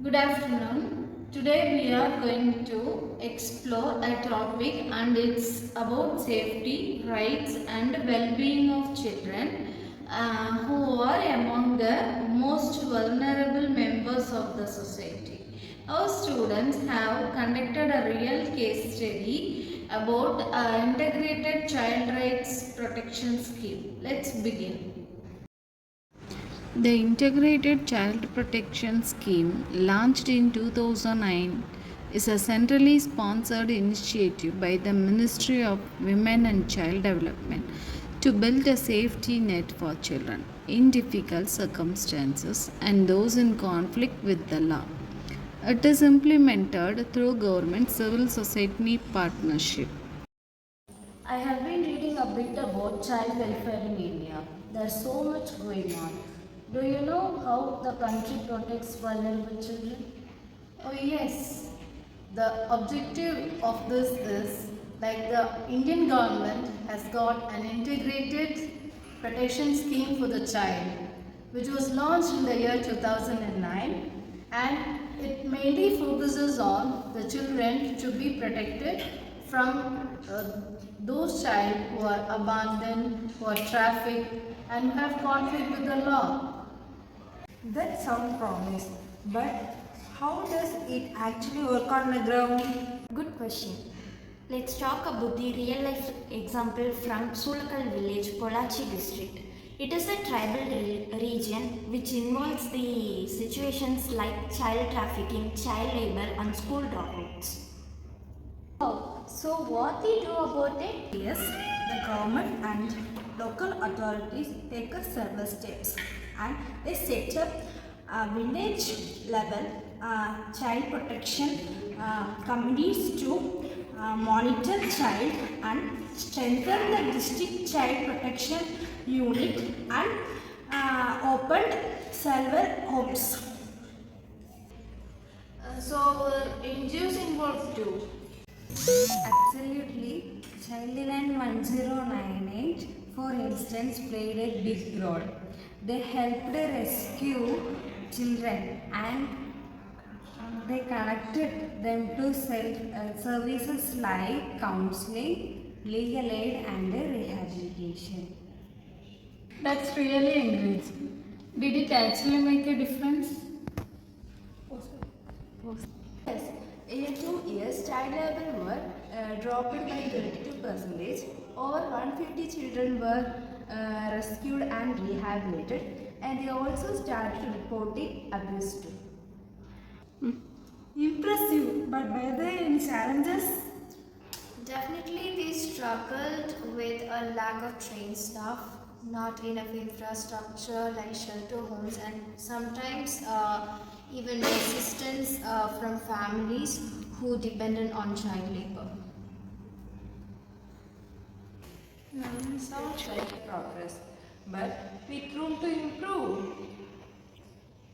Good afternoon. Today we are going to explore a topic and it's about safety, rights and well-being of children who are among the most vulnerable members of the society. Our students have conducted a real case study about integrated child rights protection scheme. Let's begin. The Integrated Child Protection Scheme, launched in 2009, is a centrally sponsored initiative by the Ministry of Women and Child Development to build a safety net for children in difficult circumstances and those in conflict with the law. It is implemented through government civil society partnership. I have been reading a bit about child welfare in India. There's so much going on. Do you know how the country protects vulnerable children? Oh, yes. The objective of this is like the Indian government has got an integrated protection scheme for the child, which was launched in the year 2009, and it mainly focuses on the children to be protected from those child who are abandoned, who are trafficked, and who have conflict with the law. That sounds promising, but how does it actually work on the ground? Good question. Let's talk about the real life example from Sulakal village, Pollachi district. It is a tribal region which involves the situations like child trafficking, child labor and school dropouts. Oh, so what they do about it? Yes, the government and local authorities take several steps and they set up village level child protection committees to monitor child and strengthen the district child protection unit and opened several homes. So NGOs involved too. Absolutely. Childline 1098, for instance, played a big role. They helped rescue children and they connected them to services like counseling, legal aid, and rehabilitation. That's really encouraging. Did it actually make a difference? Yes, in 2 years, child labor were dropped by 32%. Over 150 children were rescued and rehabilitated, and they also started reporting abuse too. Impressive, but were there any challenges? Definitely, we struggled with a lack of trained staff, not enough infrastructure like shelter homes, and sometimes even resistance from families who depended on child labor. Sounds like progress, but with room to improve.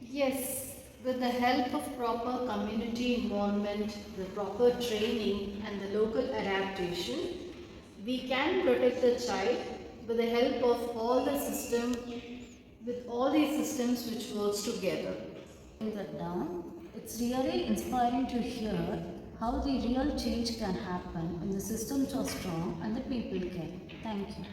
Yes, with the help of proper community involvement, the proper training and the local adaptation, we can protect the child with the help of all the system, with all these systems which works together. That down, it's really inspiring to hear how the real change can happen when the systems are strong and the people care. Thank you.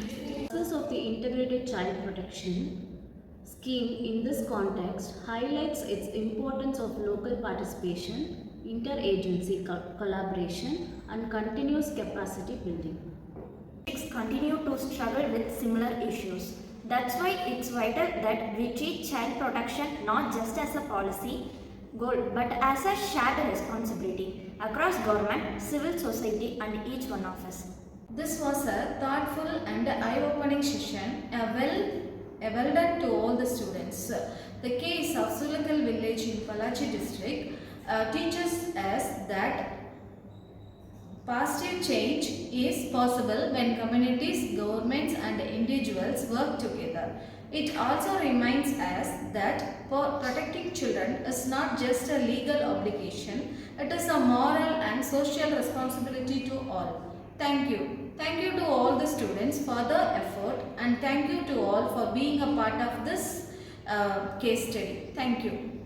The success of the integrated child protection scheme in this context highlights its importance of local participation, interagency collaboration, and continuous capacity building. Continue to struggle with similar issues. That's why it's vital that we treat child protection not just as a policy goal but as a shared responsibility across government, civil society and each one of us. This was a thoughtful and eye-opening session, well done to all the students. The case of Sulakal village in Pollachi district teaches us that positive change is possible when communities, governments and individuals work together. It also reminds us that protecting children is not just a legal obligation, it is a moral and social responsibility to all. Thank you. Thank you to all the students for the effort and thank you to all for being a part of this case study. Thank you.